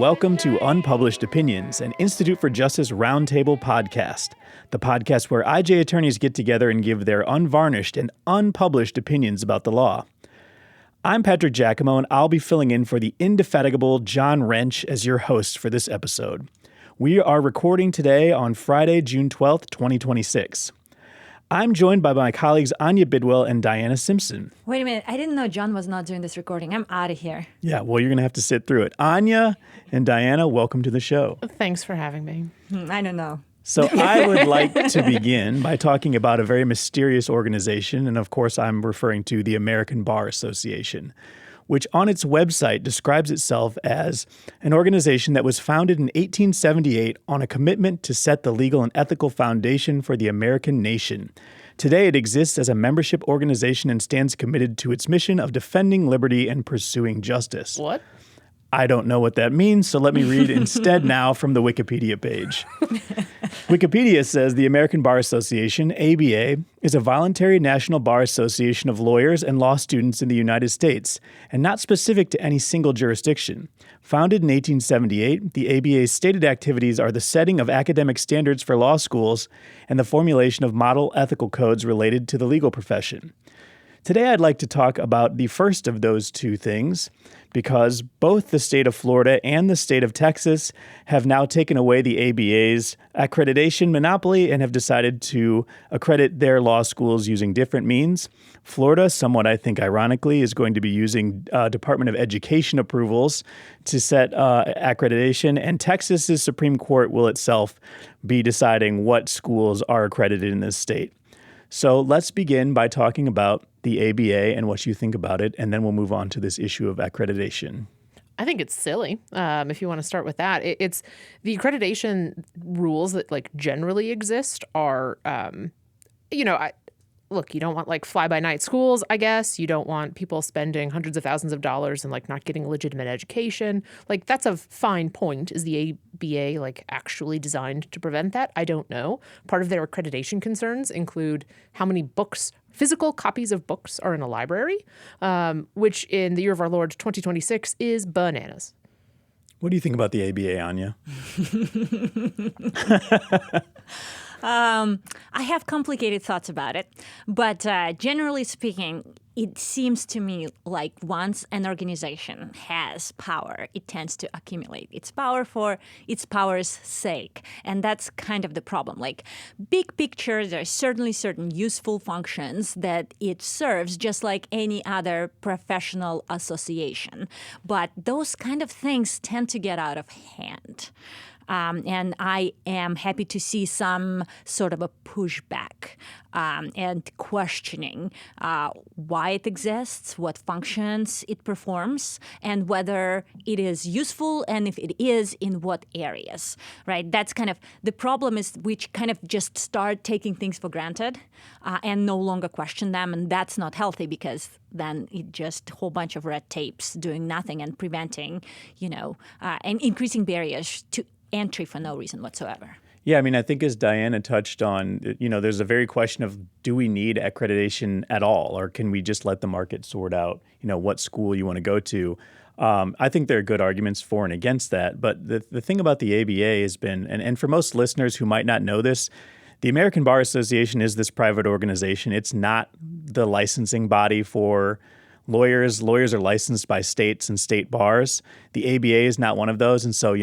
welcome to Unpublished Opinions, an Institute for Justice Roundtable podcast, the podcast where IJ attorneys get together and give their unvarnished and unpublished opinions about the law. I'm Patrick Jaicomo, and I'll be filling in for the indefatigable John Wrench as your host for this episode. We are recording today on Friday, June 12th, 2026. I'm joined by my colleagues Anya Bidwell and Diana Simpson. Wait a minute. I didn't know John was not doing this recording. I'm out of here. Yeah, well, you're going to have to sit through it. Anya and Diana, welcome to the show. Thanks for having me. I don't know. So I would like to begin by talking about a very mysterious organization, and of course I'm referring to the American Bar Association, which on its website describes itself as an organization that was founded in 1878 on a commitment to set the legal and ethical foundation for the American nation. Today, it exists as a membership organization and stands committed to its mission of defending liberty and pursuing justice. What? I don't know what that means, so let me read instead now from the Wikipedia page. Wikipedia says the American Bar Association, ABA, is a voluntary national bar association of lawyers and law students in the United States, and not specific to any single jurisdiction. Founded in 1878, the ABA's stated activities are the setting of academic standards for law schools and the formulation of model ethical codes related to the legal profession. Today, I'd like to talk about the first of those two things, because both the state of Florida and the state of Texas have now taken away the ABA's accreditation monopoly and have decided to accredit their law schools using different means. Florida, somewhat I think ironically, is going to be using Department of Education approvals to set accreditation, and Texas's Supreme Court will itself be deciding what schools are accredited in this state. So let's begin by talking about the ABA and what you think about it, and then we'll move on to this issue of accreditation. I think it's silly, if you want to start with that. It's the accreditation rules that generally exist are, look, you don't want fly-by-night schools, I guess. You don't want people spending hundreds of thousands of dollars and not getting a legitimate education. That's a fine point. Is the ABA actually designed to prevent that? I don't know. Part of their accreditation concerns include how many books, physical copies of books, are in a library, which in the year of our Lord 2026 is bananas. What do you think about the ABA, Anya? I have complicated thoughts about it, but generally speaking, it seems to me like once an organization has power, it tends to accumulate its power for its power's sake. And that's kind of the problem. Big picture, there are certainly certain useful functions that it serves, just like any other professional association. But those kind of things tend to get out of hand. And I am happy to see some sort of a pushback and questioning why it exists, what functions it performs, and whether it is useful, and if it is, in what areas, right? That's kind of the problem, is we kind of just start taking things for granted and no longer question them, and that's not healthy, because then it just a whole bunch of red tapes doing nothing and preventing, and increasing barriers to entry for no reason whatsoever. Yeah, I think as Diana touched on, there's a very question of, do we need accreditation at all, or can we just let the market sort out, what school you want to go to? I think there are good arguments for and against that. But the thing about the ABA has been, and for most listeners who might not know this, the American Bar Association is this private organization. It's not the licensing body for lawyers. Lawyers are licensed by states and state bars. The ABA is not one of those. And so,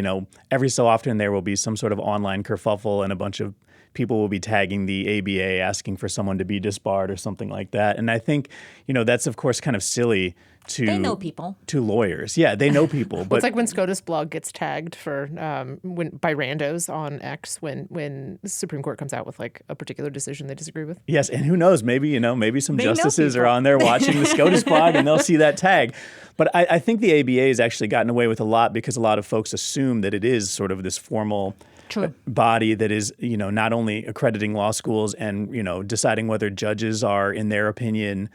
every so often there will be some sort of online kerfuffle, and a bunch of people will be tagging the ABA asking for someone to be disbarred or something like that. And I think, that's of course kind of silly to they know people. To lawyers. Yeah, they know people. But it's like when SCOTUS blog gets tagged for by randos on X when the Supreme Court comes out with a particular decision they disagree with. Yes, and who knows, maybe some justices are on there watching the SCOTUS blog and they'll see that tag. But I think the ABA has actually gotten away with a lot, because a lot of folks assume that it is sort of this formal body that is, not only accrediting law schools and, deciding whether judges are, in their opinion,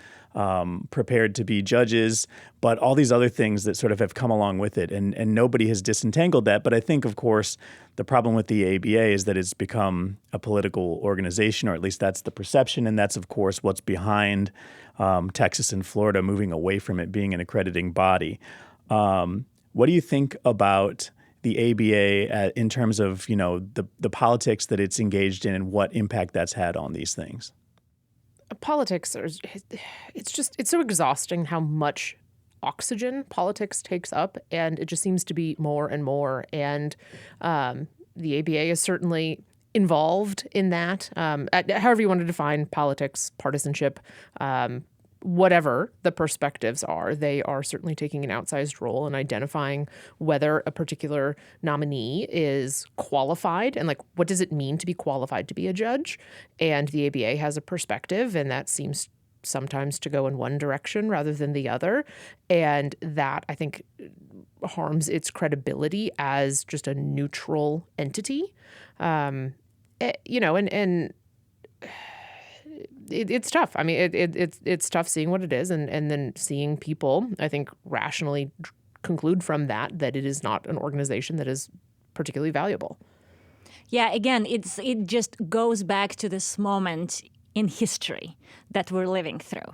prepared to be judges, but all these other things that sort of have come along with it. And nobody has disentangled that. But I think, of course, the problem with the ABA is that it's become a political organization, or at least that's the perception. And that's, of course, what's behind Texas and Florida moving away from it being an accrediting body. What do you think about the ABA in terms of, the politics that it's engaged in and what impact that's had on these things? Politics, it's so exhausting how much oxygen politics takes up, and it just seems to be more and more. And the ABA is certainly involved in that. However you want to define politics, partisanship, whatever the perspectives are, they are certainly taking an outsized role in identifying whether a particular nominee is qualified and what does it mean to be qualified to be a judge. And the ABA has a perspective, and that seems sometimes to go in one direction rather than the other. And that, I think, harms its credibility as just a neutral entity. It's tough. I mean, it's tough seeing what it is and then seeing people, I think, rationally conclude from that it is not an organization that is particularly valuable. Yeah, again, it just goes back to this moment in history that we're living through.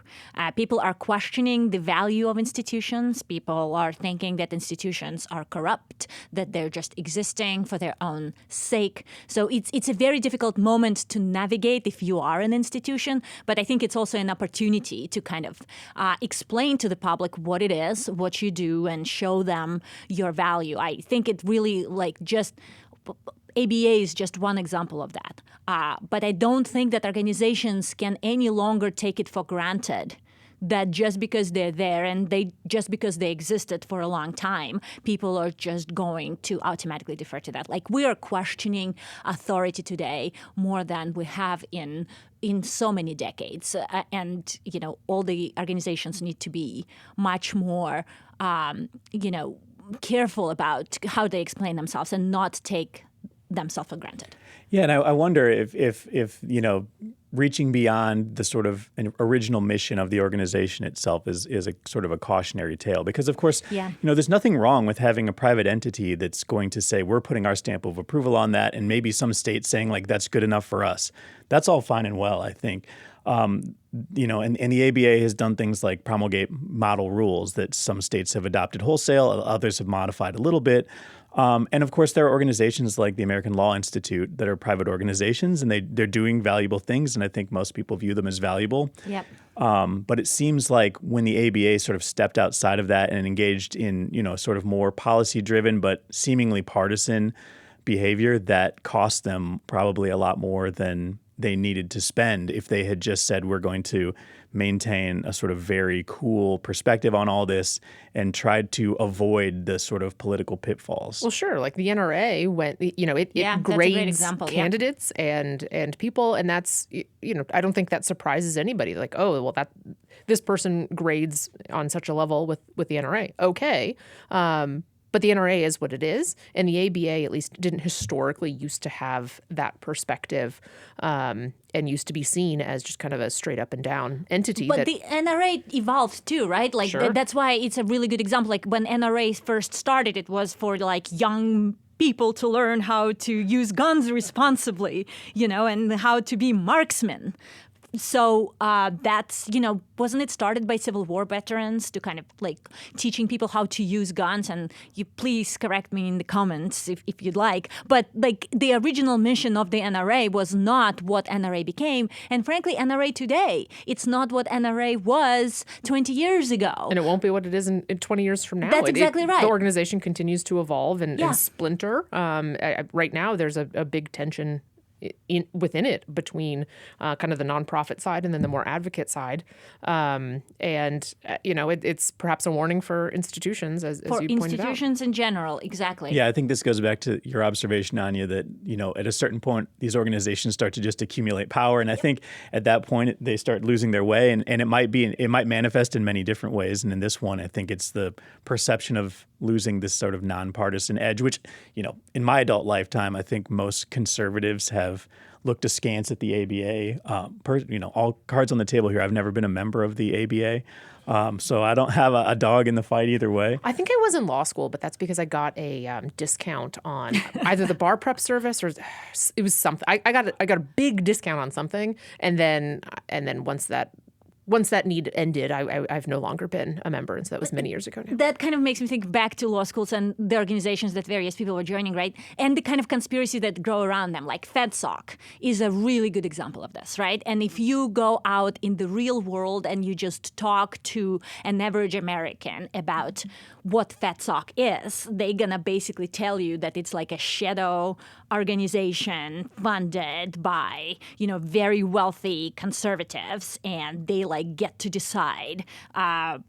People are questioning the value of institutions. People are thinking that institutions are corrupt, that they're just existing for their own sake. So it's a very difficult moment to navigate if you are an institution. But I think it's also an opportunity to kind of explain to the public what it is, what you do, and show them your value. I think it really ABA is just one example of that. But I don't think that organizations can any longer take it for granted that just because they're there and just because they existed for a long time, people are just going to automatically defer to that. We are questioning authority today more than we have in so many decades. And, all the organizations need to be much more, careful about how they explain themselves and not take themselves for granted. Yeah, and I wonder if reaching beyond the sort of original mission of the organization itself is a sort of a cautionary tale. Because, of course, there's nothing wrong with having a private entity that's going to say, we're putting our stamp of approval on that, and maybe some state saying, that's good enough for us. That's all fine and well, I think. And the ABA has done things like promulgate model rules that some states have adopted wholesale, others have modified a little bit. And of course, there are organizations like the American Law Institute that are private organizations, and they're doing valuable things, and I think most people view them as valuable. Yep. But it seems like when the ABA sort of stepped outside of that and engaged in, sort of more policy-driven but seemingly partisan behavior, that cost them probably a lot more than they needed to spend if they had just said, we're going to maintain a sort of very cool perspective on all this and tried to avoid the sort of political pitfalls. Well, sure. The NRA went, it grades candidates and people. And that's, I don't think that surprises anybody. This person grades on such a level with the NRA. Okay. But the NRA is what it is, and the ABA at least didn't historically used to have that perspective and used to be seen as just kind of a straight up and down entity. But the NRA evolved too, right? Sure. That's why it's a really good example. When NRA first started, it was for young people to learn how to use guns responsibly, and how to be marksmen. So that's, wasn't it started by Civil War veterans to kind of teaching people how to use guns? And you please correct me in the comments if you'd like. But the original mission of the NRA was not what NRA became. And frankly, NRA today, it's not what NRA was 20 years ago. And it won't be what it is in 20 years from now. That's exactly right. The organization continues to evolve and splinter. Right now, there's a big tension within it between kind of the nonprofit side and then the more advocate side. It's perhaps a warning for institutions, as you pointed out. For institutions in general, exactly. Yeah, I think this goes back to your observation, Anya, that, at a certain point, these organizations start to just accumulate power. And I think at that point, they start losing their way. And it might manifest in many different ways. And in this one, I think it's the perception of losing this sort of nonpartisan edge, which, in my adult lifetime, I think most conservatives have looked askance at the ABA. All cards on the table here. I've never been a member of the ABA, so I don't have a dog in the fight either way. I think I was in law school, but that's because I got a discount on either the bar prep service or it was something. I got a big discount on something, and then once that once that need ended, I've no longer been a member, and so that was many years ago now. That kind of makes me think back to law schools and the organizations that various people were joining, right? And the kind of conspiracy that grow around them, like FedSoc is a really good example of this, right? And if you go out in the real world and you just talk to an average American about what FedSoc is, they're gonna basically tell you that it's like a shadow organization funded by, very wealthy conservatives, and they like get to decide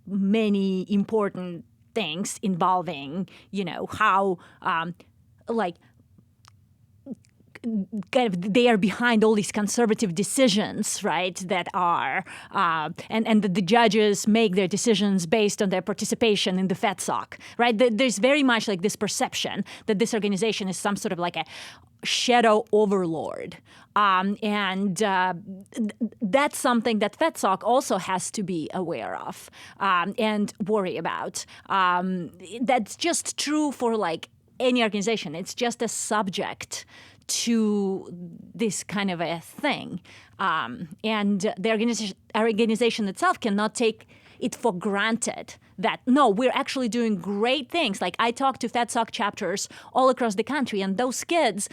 many important things involving, how kind of they are behind all these conservative decisions, right? That are and the judges make their decisions based on their participation in the FedSoc, right? There's very much like this perception that this organization is some sort of like a shadow overlord, and that's something that FedSoc also has to be aware of and worry about. That's just true for like any organization. It's just a subject to this kind of a thing. And the organization itself cannot take it for granted that, no, we're actually doing great things. Like I talk to FedSoc chapters all across the country, and those kids,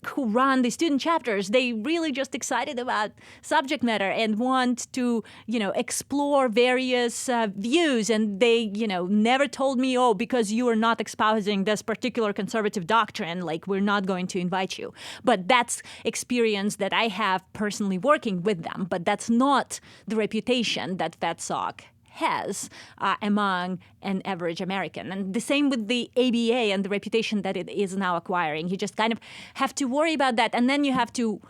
who run the student chapters, they really just excited about subject matter and want to, explore various views. And they, never told me, oh, because you are not espousing this particular conservative doctrine, like we're not going to invite you. But that's experience that I have personally working with them. But that's not the reputation that FedSoc has among an average American. And the same with the ABA and the reputation that it is now acquiring. You just kind of have to worry about that. And then you have to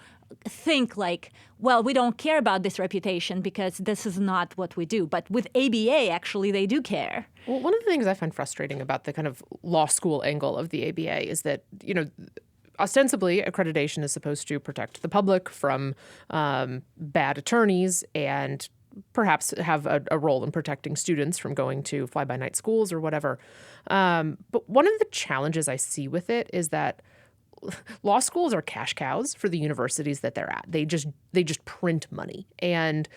think like, well, we don't care about this reputation because this is not what we do. But with ABA, actually, they do care. Well, one of the things I find frustrating about the kind of law school angle of the ABA is that, ostensibly, accreditation is supposed to protect the public from bad attorneys and perhaps have a role in protecting students from going to fly-by-night schools or whatever. But one of the challenges I see with it is that law schools are cash cows for the universities that they're at. They just print money. And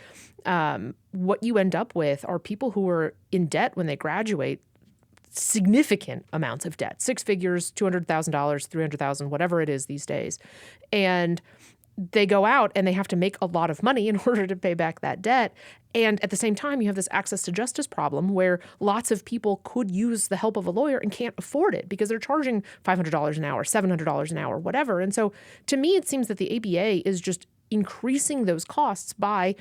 what you end up with are people who are in debt when they graduate, significant amounts of debt, six figures, $200,000, $300,000, whatever it is these days. And they go out and they have to make a lot of money in order to pay back that debt. And at the same time, you have this access to justice problem where lots of people could use the help of a lawyer and can't afford it because they're charging $500 an hour, $700 an hour, whatever. And so to me, it seems that the ABA is just increasing those costs by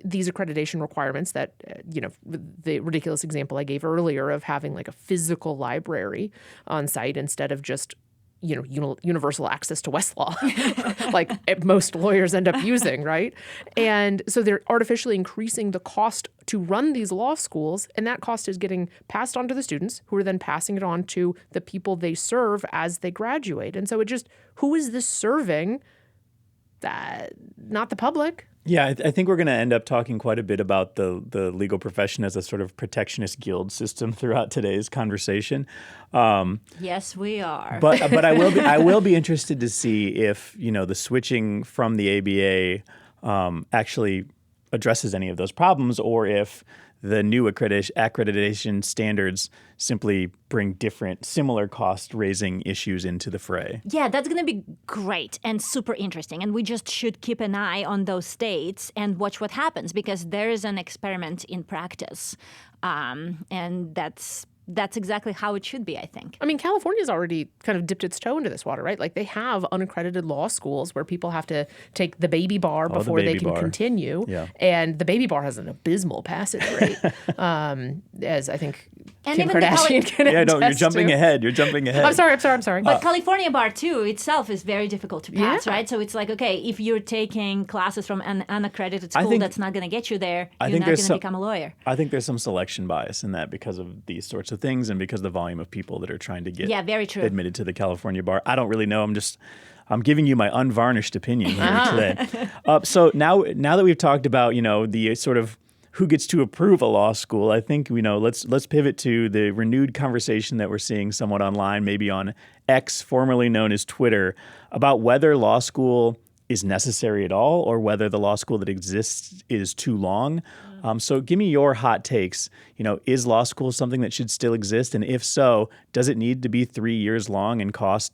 these accreditation requirements that, the ridiculous example I gave earlier of having like a physical library on site instead of just universal access to Westlaw, like most lawyers end up using, right? And so they're artificially increasing the cost to run these law schools, and that cost is getting passed on to the students, who are then passing it on to the people they serve as they graduate. And so who is this serving? Not the public. Yeah, I think we're going to end up talking quite a bit about the legal profession as a sort of protectionist guild system throughout today's conversation. Yes, we are. But I will be interested to see if the switching from the ABA actually addresses any of those problems, or if the new accreditation standards simply bring different, similar cost-raising issues into the fray. Yeah, that's going to be great and super interesting. And we just should keep an eye on those states and watch what happens, because there is an experiment in practice. And that's exactly how it should be, I think. I mean, California's already kind of dipped its toe into this water, right? Like they have unaccredited law schools where people have to take the baby bar before they can continue. Yeah. And the baby bar has an abysmal passage rate, as I think And Kim even the Kardashian can Yeah, no, you're attest jumping to. ahead. You're jumping ahead. I'm sorry. But California bar, too, itself is very difficult to pass, right? So it's like, okay, if you're taking classes from an unaccredited school that's not going to get you there, you're not going to become a lawyer. I think there's some selection bias in that because of these sorts of things and because of the volume of people that are trying to get very true. admitted to the California bar. I don't really know. I'm giving you my unvarnished opinion here today. So now that we've talked about, the sort of who gets to approve a law school, I think let's pivot to the renewed conversation that we're seeing somewhat online, maybe on X, formerly known as Twitter, about whether law school is necessary at all, or whether the law school that exists is too long. So give me your hot takes. Is law school something that should still exist? And if so, does it need to be 3 years long and cost,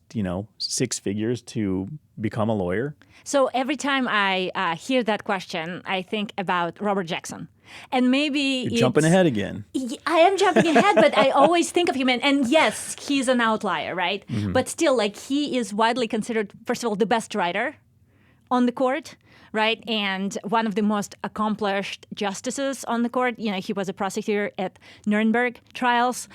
6 figures to become a lawyer? So every time I hear that question, I think about Robert Jackson. And maybe You're jumping ahead again. I am jumping ahead, but I always think of him. And yes, he's an outlier, right? But still, he is widely considered, first of all, the best writer on the court, right? And one of the most accomplished justices on the court. He was a prosecutor at Nuremberg trials.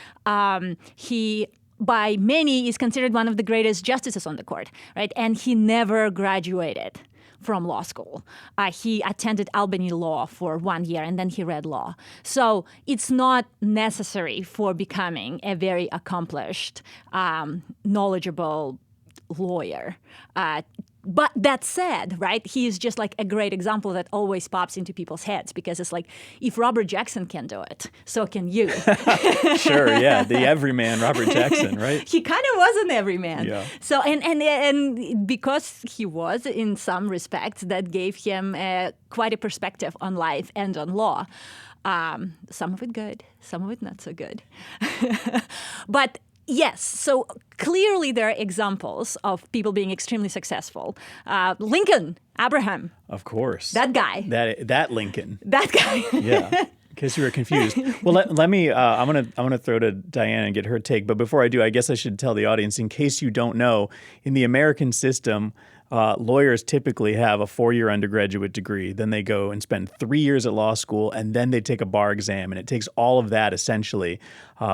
He, by many, is considered one of the greatest justices on the court, right? And he never graduated from law school. He attended Albany Law for 1 year, and then he read law. So it's not necessary for becoming a very accomplished, knowledgeable lawyer. But that said, right, he is just a great example that always pops into people's heads, because it's if Robert Jackson can do it, so can you. Sure, yeah, the everyman Robert Jackson, right? He kind of was an everyman. Yeah. So and because he was, in some respects, that gave him quite a perspective on life and on law. Some of it good, some of it not so good. But yes, so clearly there are examples of people being extremely successful. Lincoln, Abraham. Of course. That guy. That Lincoln. That guy. Yeah. In case you were confused. Well, let me. I'm gonna throw to Diana and get her take. But before I do, I guess I should tell the audience, in case you don't know, in the American system, lawyers typically have a 4-year undergraduate degree. Then they go and spend 3 years at law school, and then they take a bar exam. And it takes all of that, essentially,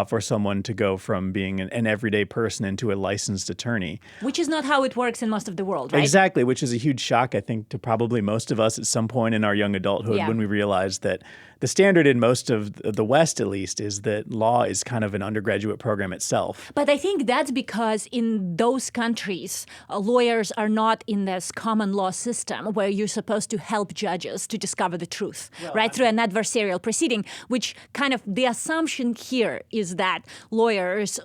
for someone to go from being an everyday person into a licensed attorney. Which is not how it works in most of the world, right? Exactly, which is a huge shock, I think, to probably most of us at some point in our young adulthood, when we realized that the standard in most of the West, at least, is that law is kind of an undergraduate program itself. But I think that's because in those countries, lawyers are not in this common law system where you're supposed to help judges to discover the truth, right, through an adversarial proceeding, which kind of the assumption here is that lawyers,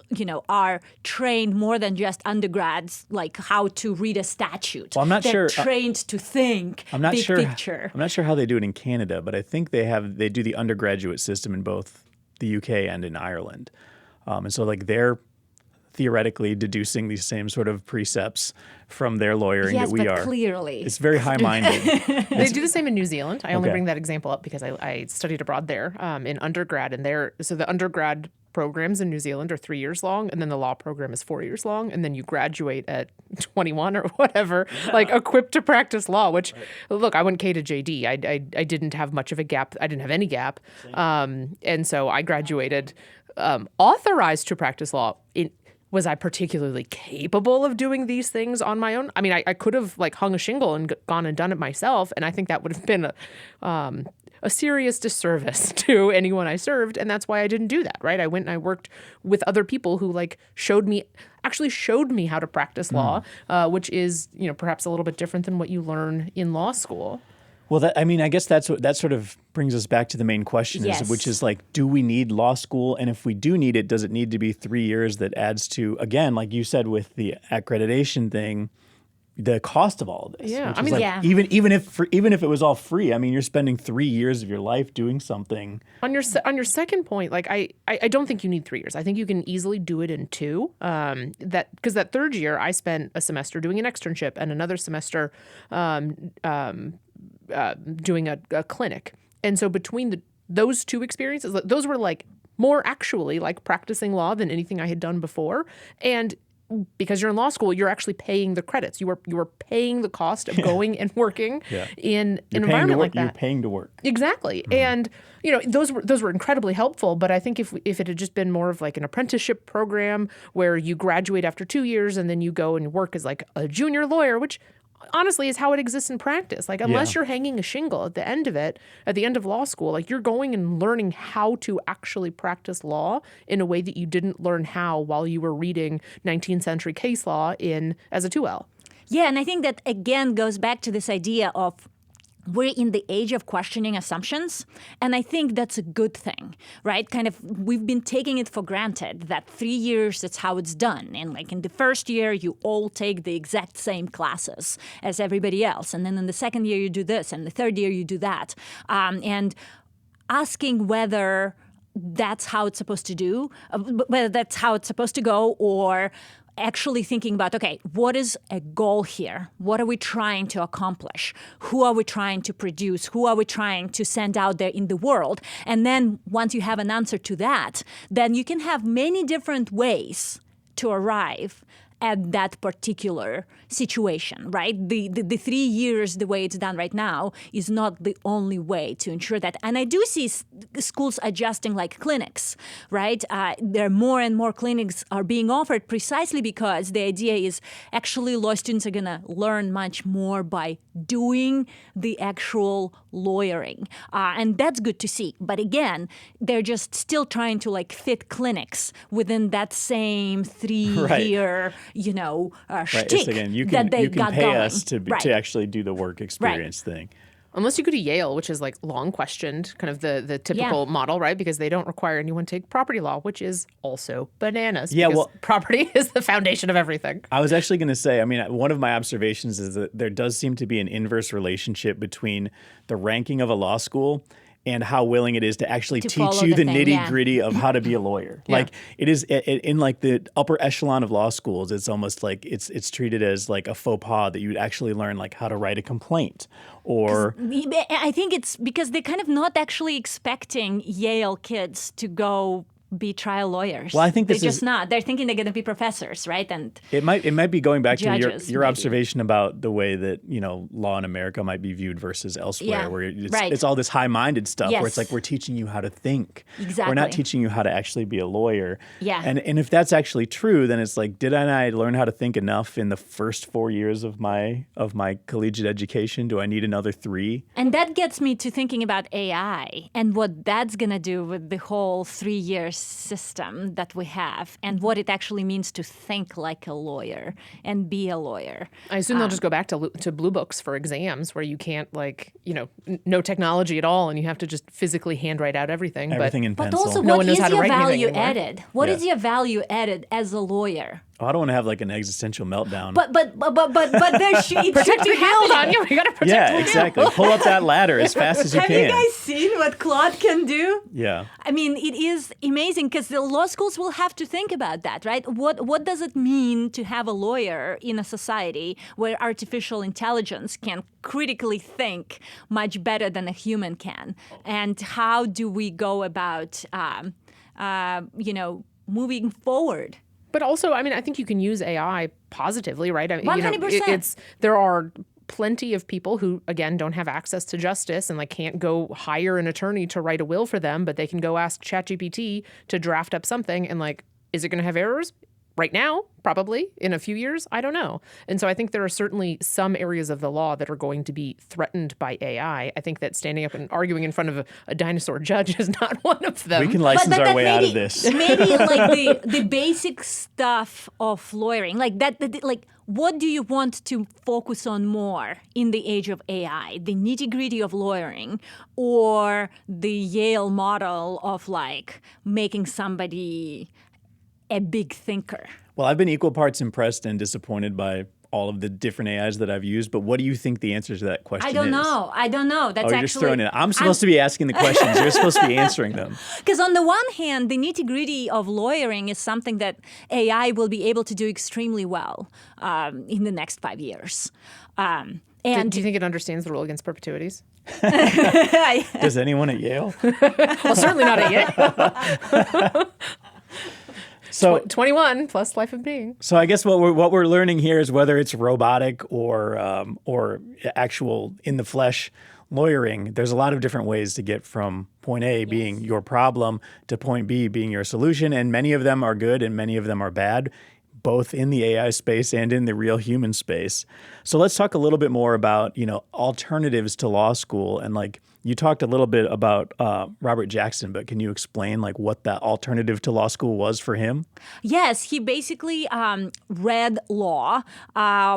are trained more than just undergrads, like how to read a statute. Well, I'm not They're sure. trained to think big picture. I'm not sure how they do it in Canada, but I think they do the undergraduate system in both the UK and in Ireland. And so they're theoretically deducing these same sort of precepts from their lawyering that we are. Clearly. It's very high-minded. They do the same in New Zealand. I only Okay. bring that example up because I studied abroad there in undergrad, and so the undergrad programs in New Zealand are 3 years long, and then the law program is 4 years long, and then you graduate at 21 or whatever, equipped to practice law. Which, look, I went K to JD. I didn't have much of a gap. I didn't have any gap, and so I graduated authorized to practice law. Was I particularly capable of doing these things on my own? I mean, I could have hung a shingle and gone and done it myself, and I think that would have been a serious disservice to anyone I served, and that's why I didn't do that, right? I went and I worked with other people who showed me how to practice law, which is perhaps a little bit different than what you learn in law school. Well, I guess that sort of brings us back to the main question, Yes. which is do we need law school? And if we do need it, does it need to be 3 years that adds to, again, like you said with the accreditation thing, the cost of all of this? Yeah, which is even if it was all free, you're spending 3 years of your life doing something. On your second point, I don't think you need 3 years. I think you can easily do it in 2. Because that third year, I spent a semester doing an externship and another semester doing a clinic. And so between those two experiences, those were more actually practicing law than anything I had done before. And because you're in law school, you're actually paying the credits. You are paying the cost of going and working in an environment like that. You're paying to work. Exactly. Mm-hmm. And those were incredibly helpful. But I think if it had just been more of an apprenticeship program where you graduate after 2 years and then you go and work as a junior lawyer, which honestly is how it exists in practice. Unless you're hanging a shingle at the end of law school, you're going and learning how to actually practice law in a way that you didn't learn how while you were reading 19th century case law as a 2L. Yeah, and I think that again goes back to this idea of we're in the age of questioning assumptions, and I think that's a good thing, right? Kind of, we've been taking it for granted that 3 years, that's how it's done. And like in the first year, you all take the exact same classes as everybody else. And then in the second year, you do this. And the third year, you do that. And asking whether that's how it's supposed to do, whether that's how it's supposed to go, or actually thinking about, okay, what is a goal here? What are we trying to accomplish? Who are we trying to produce? Who are we trying to send out there in the world? And then once you have an answer to that, then you can have many different ways to arrive at that particular situation, right? The 3 years, the way it's done right now, is not the only way to ensure that. And I do see schools adjusting like clinics, right? There are more and more clinics are being offered precisely because the idea is actually law students are going to learn much more by doing the actual lawyering. And that's good to see. But again, they're just still trying to like fit clinics within that same 3-year, shtick again, you that they you can got pay going. us to actually do the work experience thing. Unless you go to Yale, which is like long questioned, kind of the typical model, right? Because they don't require anyone to take property law, which is also bananas. Yeah, because well, property is the foundation of everything. I was actually going to say, I mean, one of my observations is that there does seem to be an inverse relationship between the ranking of a law school and how willing it is to actually teach you the nitty-gritty of how to be a lawyer. Like it is in like the upper echelon of law schools, it's almost like it's treated as like a faux pas that you would actually learn like how to write a complaint or I think it's because they're kind of not actually expecting Yale kids to go be trial lawyers. Well, I think they're just not. They're thinking they're going to be professors, right? And it might be going back judges, to your observation about the way that law in America might be viewed versus elsewhere, where it's all this high-minded stuff where it's like we're teaching you how to think. Exactly. We're not teaching you how to actually be a lawyer. Yeah. And if that's actually true, then it's like, did I learn how to think enough in the first 4 years of my collegiate education? Do I need another 3? And that gets me to thinking about AI and what that's going to do with the whole 3 years system that we have and what it actually means to think like a lawyer and be a lawyer. I assume they'll just go back to blue books for exams where you can't no technology at all and you have to just physically handwrite out everything. Everything in pencil. But also, no what one knows is how to your write value anything anymore. added? What is your value added as a lawyer? Oh, I don't want to have like an existential meltdown. But there should Protect your health, Anya. We got to protect yeah, your exactly. Pull up that ladder as fast as you Have can. you guys seen what Claude can do? Yeah. I mean, it is amazing because the law schools will have to think about that, right? What does it mean to have a lawyer in a society where artificial intelligence can critically think much better than a human can? And how do we go about, moving forward? But also, I mean, I think you can use AI positively, right? I mean, 100%. There are plenty of people who, again, don't have access to justice and like can't go hire an attorney to write a will for them, but they can go ask ChatGPT to draft up something and like, is it going to have errors? Right now, probably. In a few years, I don't know. And so I think there are certainly some areas of the law that are going to be threatened by AI. I think that standing up and arguing in front of a dinosaur judge is not one of them. We can license our way out of this. Maybe like the basic stuff of lawyering, like that, like what do you want to focus on more in the age of AI? The nitty-gritty of lawyering or the Yale model of like making somebody a big thinker? Well, I've been equal parts impressed and disappointed by all of the different AIs that I've used, but what do you think the answer to that question is? I don't know. That's you're just throwing it. I'm supposed to be asking the questions. You're supposed to be answering them. Because on the one hand, the nitty-gritty of lawyering is something that AI will be able to do extremely well in the next 5 years. And do you think it understands the rule against perpetuities? Does anyone at Yale? Well, certainly not at Yale. So 21 plus life of being. So I guess what we're learning here is whether it's robotic or actual in the flesh lawyering. There's a lot of different ways to get from point A being your problem to point B being your solution, and many of them are good and many of them are bad, both in the AI space and in the real human space. So let's talk a little bit more about alternatives to law school and like You talked a little bit about Robert Jackson, but can you explain like what that alternative to law school was for him? Yes, he basically read law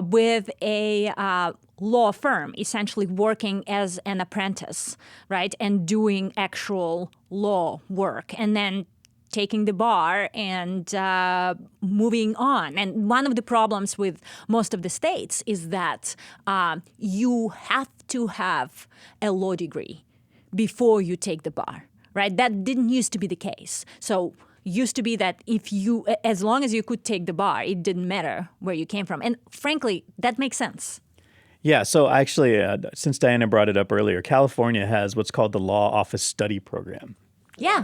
with a law firm, essentially working as an apprentice, right, and doing actual law work, and then taking the bar and moving on. And one of the problems with most of the states is that you have to have a law degree before you take the bar, right? That didn't used to be the case. So used to be that as long as you could take the bar, it didn't matter where you came from. And frankly, that makes sense. Yeah, so actually, since Diana brought it up earlier, California has what's called the Law Office Study Program. Yeah,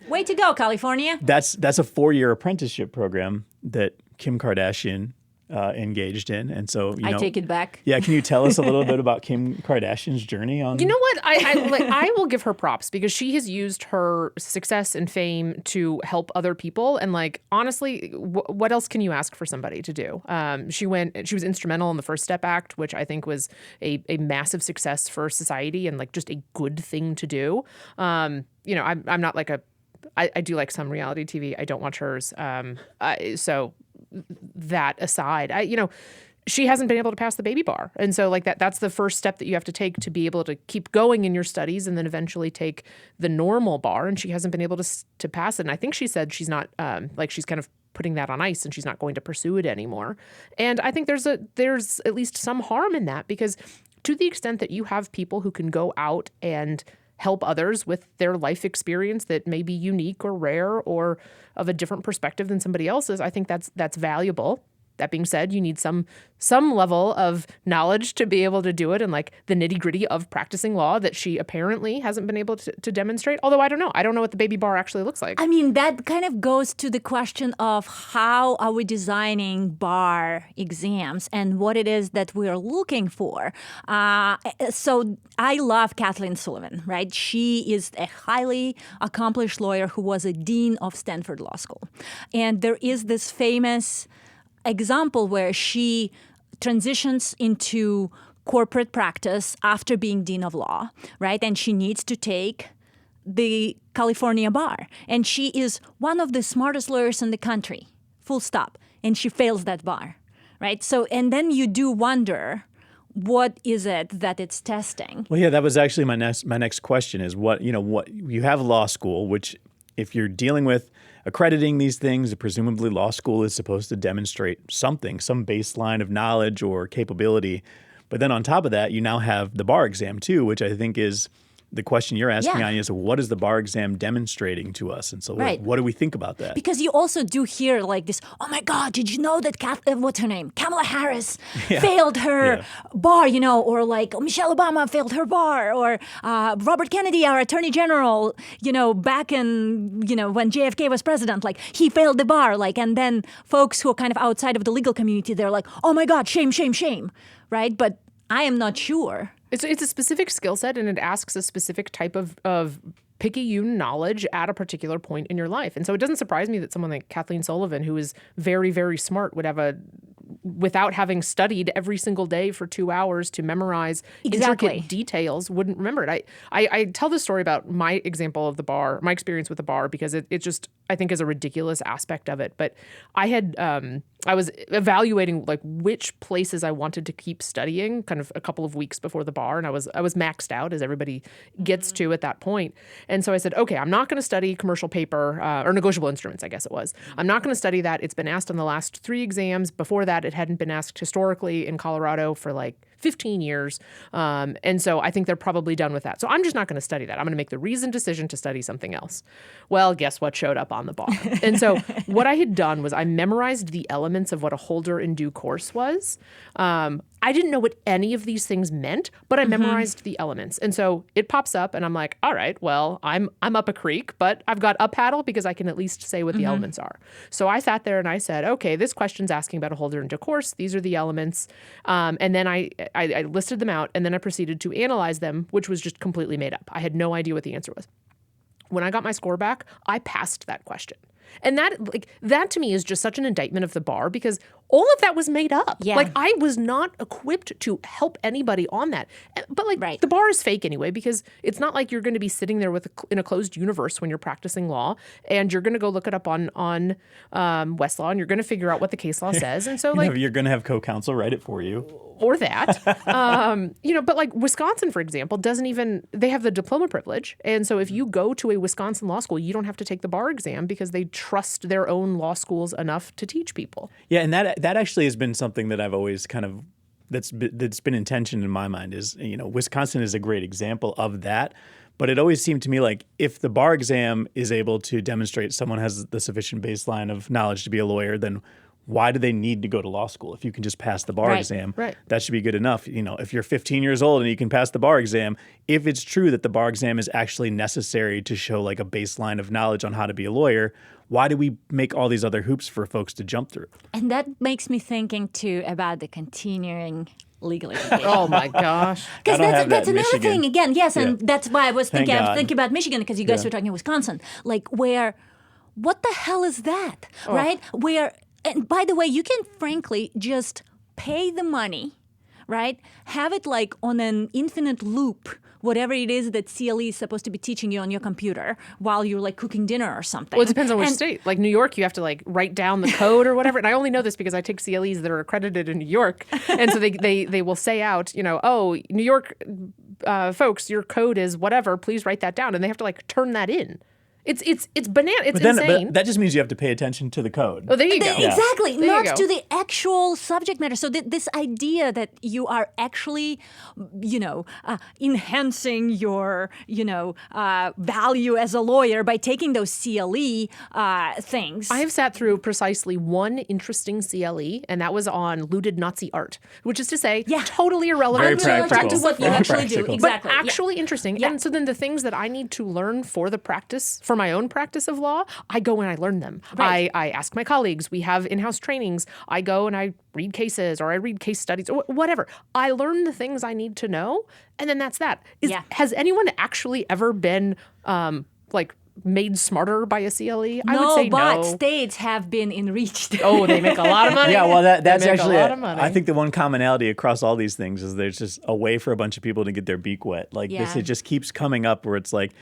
way to go, California. That's a 4-year apprenticeship program that Kim Kardashian engaged in, and so I take it back. Yeah, can you tell us a little bit about Kim Kardashian's journey on? You know what? I will give her props because she has used her success and fame to help other people. And like honestly, what else can you ask for somebody to do? She was instrumental in the First Step Act, which I think was a massive success for society and like just a good thing to do. I'm not like I do like some reality TV. I don't watch hers. So that aside, she hasn't been able to pass the baby bar. And so like that's the first step that you have to take to be able to keep going in your studies and then eventually take the normal bar. And she hasn't been able to pass it. And I think she said she's not she's kind of putting that on ice and she's not going to pursue it anymore. And I think there's at least some harm in that because to the extent that you have people who can go out and help others with their life experience that may be unique or rare or of a different perspective than somebody else's, I think that's valuable. That being said, you need some level of knowledge to be able to do it and like the nitty-gritty of practicing law that she apparently hasn't been able to demonstrate. Although I don't know. I don't know what the baby bar actually looks like. I mean, that kind of goes to the question of how are we designing bar exams and what it is that we're looking for. So I love Kathleen Sullivan, right? She is a highly accomplished lawyer who was a dean of Stanford Law School. And there is this famous example where she transitions into corporate practice after being dean of law, right? And she needs to take the California bar. And she is one of the smartest lawyers in the country, full stop. And she fails that bar, right? So, and then you do wonder, what is it that it's testing? Well, yeah, that was actually my next question is what you have law school, which if you're dealing with accrediting these things, presumably law school is supposed to demonstrate something, some baseline of knowledge or capability. But then on top of that, you now have the bar exam too, which I think is the question you're asking, Anya, is what is the bar exam demonstrating to us? And so what do we think about that? Because you also do hear like this, oh my God, did you know that what's her name? Kamala Harris failed her bar, or like Michelle Obama failed her bar, or Robert Kennedy, our attorney general, back in, when JFK was president, like he failed the bar. Like, and then folks who are kind of outside of the legal community, they're like, oh my God, shame, shame, shame, right? But I am not sure. It's a specific skill set and it asks a specific type of picayune knowledge at a particular point in your life. And so it doesn't surprise me that someone like Kathleen Sullivan, who is very, very smart, would have without having studied every single day for 2 hours to memorize intricate details, wouldn't remember it. I tell this story about my example of the bar, my experience with the bar, because it just, I think, is a ridiculous aspect of it. But I was evaluating like which places I wanted to keep studying kind of a couple of weeks before the bar. And I was maxed out, as everybody gets to at that point. And so I said, okay, I'm not going to study commercial paper or negotiable instruments, I guess it was. I'm not going to study that. It's been asked on the last 3 exams. Before that, it hadn't been asked historically in Colorado for like 15 years. And so I think they're probably done with that. So I'm just not going to study that. I'm going to make the reasoned decision to study something else. Well, guess what showed up on the bar? And so what I had done was I memorized the elements of what a holder in due course was. I didn't know what any of these things meant, but I memorized the elements. And so it pops up and I'm like, all right, well, I'm up a creek, but I've got a paddle because I can at least say what the elements are. So I sat there and I said, okay, this question's asking about a holder in due course. These are the elements. And then I listed them out and then I proceeded to analyze them, which was just completely made up. I had no idea what the answer was. When I got my score back, I passed that question. And that to me is just such an indictment of the bar, because all of that was made up. Yeah. Like, I was not equipped to help anybody on that. But Right. the bar is fake anyway, because it's not like you're going to be sitting there in a closed universe when you're practicing law, and you're going to go look it up on Westlaw, and you're going to figure out what the case law says. And so you're going to have co-counsel write it for you. Or that, but like Wisconsin, for example, they have the diploma privilege. And so if you go to a Wisconsin law school, you don't have to take the bar exam because they trust their own law schools enough to teach people. Yeah, and that actually has been something that I've always kind of that's been in tension in my mind is, Wisconsin is a great example of that. But it always seemed to me like if the bar exam is able to demonstrate someone has the sufficient baseline of knowledge to be a lawyer, then why do they need to go to law school? If you can just pass the bar exam, that should be good enough. If you're 15 years old and you can pass the bar exam, if it's true that the bar exam is actually necessary to show like a baseline of knowledge on how to be a lawyer, why do we make all these other hoops for folks to jump through? And that makes me thinking too about the continuing legal education. Oh my gosh. Because that's another Michigan. thing again. Yes, and Yeah. that's why I was thinking. I was God. thinking about Michigan because you guys were talking Wisconsin, like where, what the hell is that, right? Where, and by the way, you can frankly just pay the money, right? Have it like on an infinite loop, whatever it is that CLE is supposed to be teaching you on your computer while you're like cooking dinner or something. Well, it depends on which state. Like New York, you have to like write down the code or whatever. And I only know this because I take CLEs that are accredited in New York. And so they will say out, New York folks, your code is whatever. Please write that down. And they have to like turn that in. It's banana. It's insane. But that just means you have to pay attention to the code. Oh, there you go. Exactly, There you not go. to the actual subject matter. So this idea that you are actually, enhancing your, value as a lawyer by taking those CLE things. I have sat through precisely one interesting CLE, and that was on looted Nazi art, which is to say, totally irrelevant Very to practical. to what you Very actually practical. do. Exactly. But actually interesting. Yeah. And so then the things that I need to learn for my own practice of law, I go and I learn them. Right. I ask my colleagues. We have in-house trainings. I go and I read cases or I read case studies or whatever. I learn the things I need to know, and then that's that. Has anyone actually ever been made smarter by a CLE? I would say no. States have been enriched. Oh, they make a lot of money. Yeah, well, that's They make actually a lot of money. I think the one commonality across all these things is there's just a way for a bunch of people to get their beak wet. Like this, Yeah. it just keeps coming up where it's like,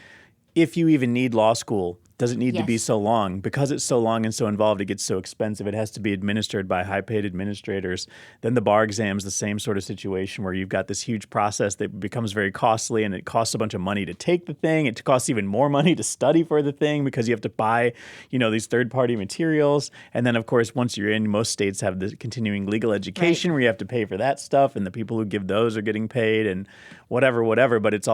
if you even need law school, does it need to be Yes. so long? Because it's so long and so involved, it gets so expensive. It has to be administered by high-paid administrators. Then the bar exam is the same sort of situation where you've got this huge process that becomes very costly, and it costs a bunch of money to take the thing. It costs even more money to study for the thing because you have to buy, these third-party materials. And then, of course, once you're in, most states have the continuing legal education where you have to pay for that stuff, and the people who give those are getting paid, and whatever. But it's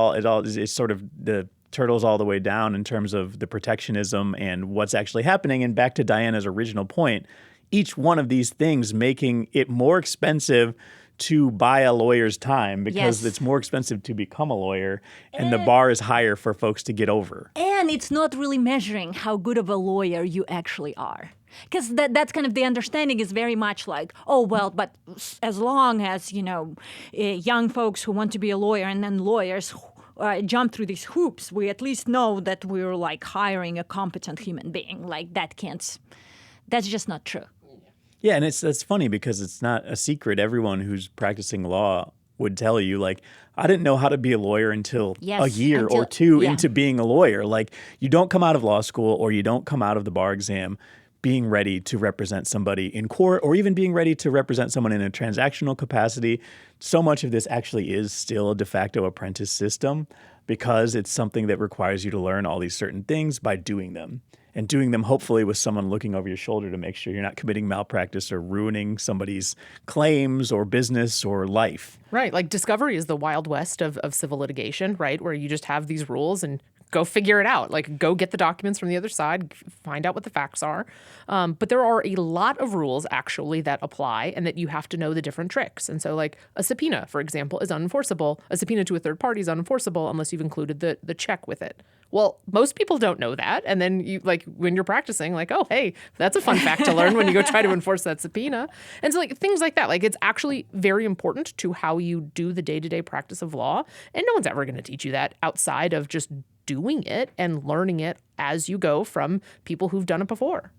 sort of the turtles all the way down in terms of the protectionism and what's actually happening. And back to Diana's original point, each one of these things making it more expensive to buy a lawyer's time because it's more expensive to become a lawyer, and the bar is higher for folks to get over. And it's not really measuring how good of a lawyer you actually are. Because that's kind of the understanding is very much like, but as long as, young folks who want to be a lawyer and then lawyers jump through these hoops, we at least know that we're like hiring a competent human being. Like that's just not true. Yeah, and it's funny because it's not a secret. Everyone who's practicing law would tell you, like, I didn't know how to be a lawyer until a year or two into being a lawyer. Like, you don't come out of law school or you don't come out of the bar exam being ready to represent somebody in court or even being ready to represent someone in a transactional capacity. So much of this actually is still a de facto apprentice system because it's something that requires you to learn all these certain things by doing them. And doing them hopefully with someone looking over your shoulder to make sure you're not committing malpractice or ruining somebody's claims or business or life. Right. Like discovery is the Wild West of civil litigation, right? Where you just have these rules and go figure it out. Like go get the documents from the other side, find out what the facts are. But there are a lot of rules actually that apply and that you have to know the different tricks. And so like a subpoena, for example, is unenforceable. A subpoena to a third party is unenforceable unless you've included the check with it. Well, most people don't know that. And then you like when you're practicing, like, oh, hey, that's a fun fact to learn when you go try to enforce that subpoena. And so like things like that, like it's actually very important to how you do the day-to-day practice of law. And no one's ever going to teach you that outside of just doing it and learning it as you go from people who've done it before.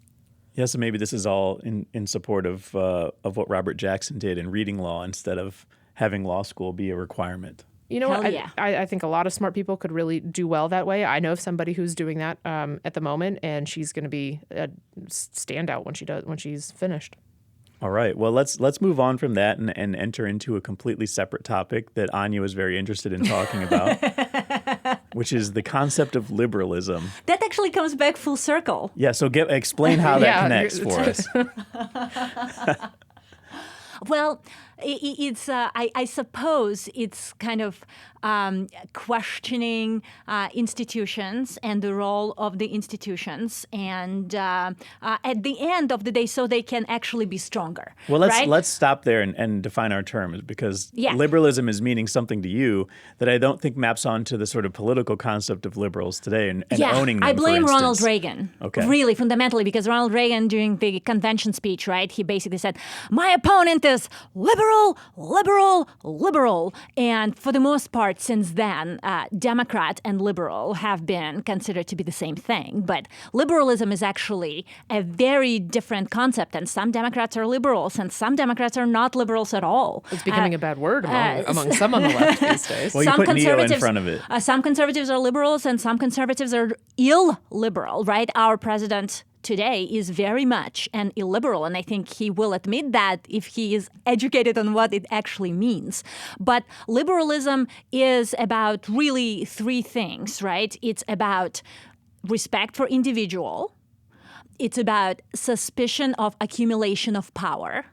Yeah, so maybe this is all in support of what Robert Jackson did in reading law instead of having law school be a requirement. You know Hell what? yeah. I think a lot of smart people could really do well that way. I know of somebody who's doing that at the moment, and she's going to be a standout when she's finished. All right. Well, let's move on from that and enter into a completely separate topic that Anya was very interested in talking about, which is the concept of liberalism. That actually comes back full circle. Yeah. So explain how that Yeah, connects for us. Well, it's I suppose it's kind of questioning institutions and the role of the institutions, and at the end of the day, so they can actually be stronger. Well, right? let's stop there and define our terms, because Yeah. liberalism is meaning something to you that I don't think maps onto the sort of political concept of liberals today and owning them. I blame for Ronald instance. Reagan, Okay. really fundamentally, because Ronald Reagan during the convention speech, right, he basically said, my opponent is liberal, liberal, liberal. And for the most part, since then, Democrat and liberal have been considered to be the same thing. But liberalism is actually a very different concept. And some Democrats are liberals and some Democrats are not liberals at all. It's becoming a bad word among some on the left these days. Well, you put neo in front of it. Some conservatives are liberals and some conservatives are illiberal, right? Our president today is very much an illiberal, and I think he will admit that if he is educated on what it actually means. But liberalism is about really three things, right? It's about respect for individual. It's about suspicion of accumulation of power.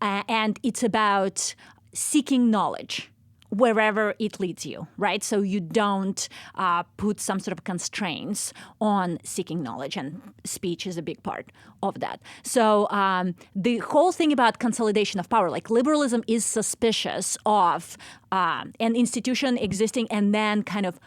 And it's about seeking knowledge wherever it leads you, right? So you don't put some sort of constraints on seeking knowledge, and speech is a big part of that. So the whole thing about consolidation of power, like liberalism is suspicious of an institution existing and then kind of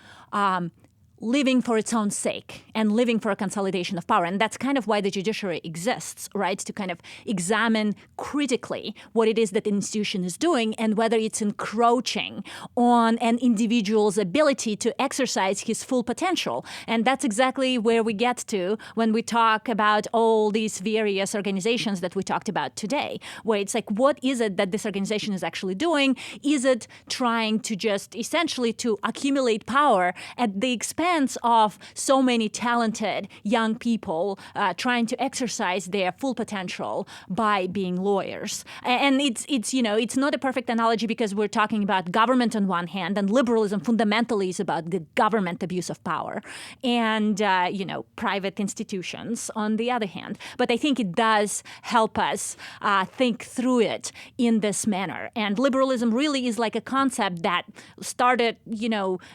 living for its own sake and living for a consolidation of power. And that's kind of why the judiciary exists, right? To kind of examine critically what it is that the institution is doing and whether it's encroaching on an individual's ability to exercise his full potential. And that's exactly where we get to when we talk about all these various organizations that we talked about today, where it's like, what is it that this organization is actually doing? Is it trying to just essentially to accumulate power at the expense of so many talented young people trying to exercise their full potential by being lawyers? And it's not a perfect analogy because we're talking about government on one hand, and liberalism fundamentally is about the government abuse of power, and private institutions on the other hand. But I think it does help us think through it in this manner. And liberalism really is like a concept that started,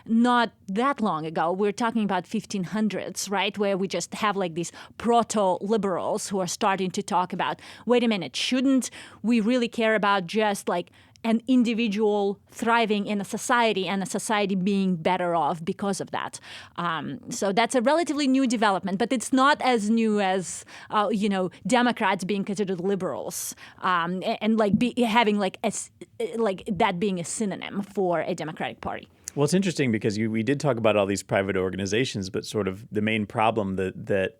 not that long ago. We're talking about 1500s, right? Where we just have like these proto-liberals who are starting to talk about, wait a minute, shouldn't we really care about just like an individual thriving in a society and a society being better off because of that? So that's a relatively new development, but it's not as new as, Democrats being considered liberals and like having like that being a synonym for a Democratic Party. Well, it's interesting because we did talk about all these private organizations, but sort of the main problem that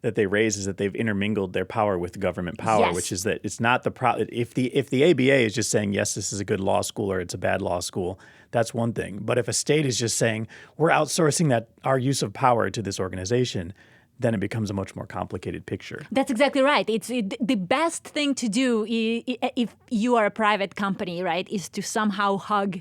they raise is that they've intermingled their power with government power, Yes. which is that it's not the problem. If the ABA is just saying, yes, this is a good law school or it's a bad law school, that's one thing. But if a state is just saying, we're outsourcing our use of power to this organization, then it becomes a much more complicated picture. That's exactly right. The best thing to do if you are a private company, right, is to somehow hug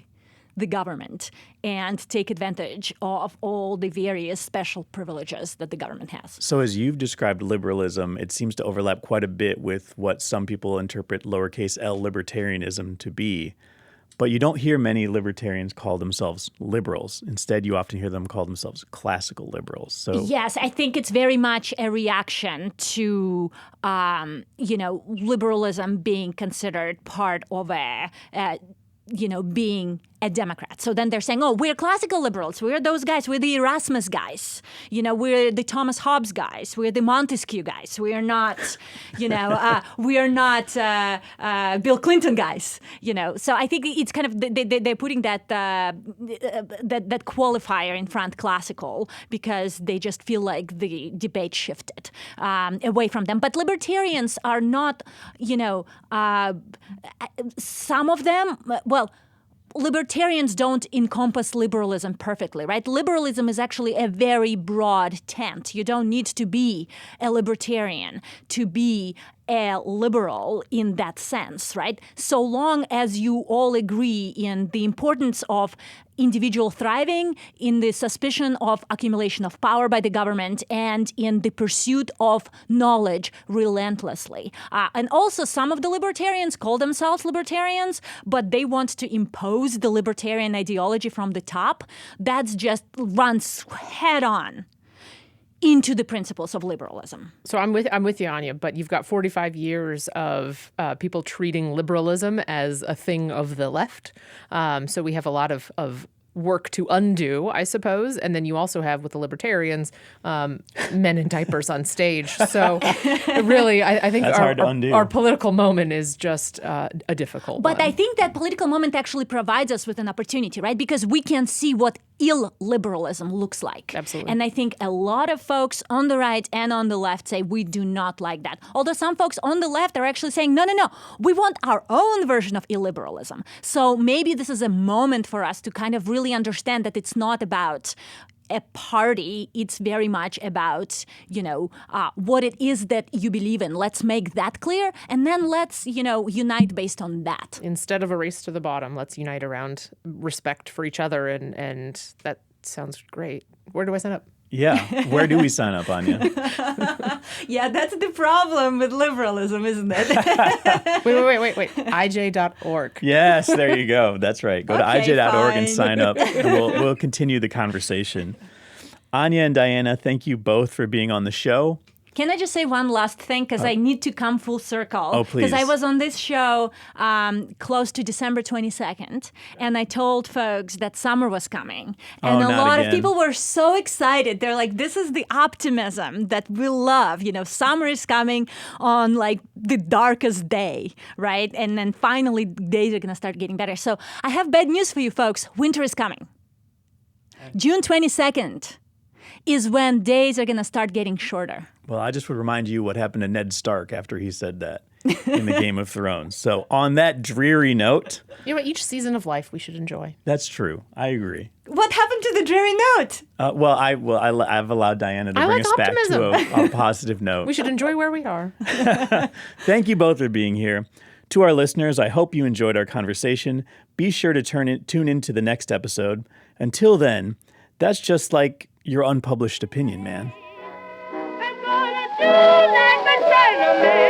the government and take advantage of all the various special privileges that the government has. So as you've described liberalism, it seems to overlap quite a bit with what some people interpret lowercase l libertarianism to be. But you don't hear many libertarians call themselves liberals. Instead, you often hear them call themselves classical liberals. So yes, I think it's very much a reaction to, liberalism being considered part of being a Democrat. So then they're saying, oh, we're classical liberals. We're those guys. We're the Erasmus guys. We're the Thomas Hobbes guys. We're the Montesquieu guys. We are not, we are not Bill Clinton guys. So I think it's kind of they're putting that that qualifier in front, classical, because they just feel like the debate shifted away from them. But libertarians are not, some of them, well, libertarians don't encompass liberalism perfectly, right? Liberalism is actually a very broad tent. You don't need to be a libertarian to be a liberal in that sense, right? So long as you all agree in the importance of individual thriving, in the suspicion of accumulation of power by the government, and in the pursuit of knowledge relentlessly. And also some of the libertarians call themselves libertarians, but they want to impose the libertarian ideology from the top. That's just runs head on into the principles of liberalism. So I'm with you, Anya, but you've got 45 years of people treating liberalism as a thing of the left. So we have a lot of work to undo, I suppose. And then you also have, with the libertarians, men in diapers on stage. So really, I think our political moment is just a difficult one. But I think that political moment actually provides us with an opportunity, right? Because we can see what illiberalism looks like. Absolutely. And I think a lot of folks on the right and on the left say we do not like that. Although some folks on the left are actually saying, no, we want our own version of illiberalism. So maybe this is a moment for us to kind of really understand that it's not about a party. It's very much about, what it is that you believe in. Let's make that clear. And then let's, unite based on that. Instead of a race to the bottom, let's unite around respect for each other. And that sounds great. Where do I sign up? Yeah. Where do we sign up, Anya? Yeah, that's the problem with liberalism, isn't it? Wait. IJ.org. Yes, there you go. That's right. Go to IJ.org and fine. sign up, and we'll continue the conversation. Anya and Diana, thank you both for being on the show. Can I just say one last thing? Because I need to come full circle. Oh, please. Because I was on this show close to December 22nd, and I told folks that summer was coming. And a lot of people were so excited. They're like, this is the optimism that we love. Summer is coming on like the darkest day, right? And then finally, days are going to start getting better. So I have bad news for you folks. Winter is coming. June 22nd is when days are going to start getting shorter. Well, I just would remind you what happened to Ned Stark after he said that in the Game of Thrones. So on that dreary note... Each season of life we should enjoy. That's true. I agree. What happened to the dreary note? I've allowed Diana to bring us optimism. back to a positive note. We should enjoy where we are. Thank you both for being here. To our listeners, I hope you enjoyed our conversation. Be sure to tune into the next episode. Until then, that's just like your unpublished opinion, man. Do like a gentleman.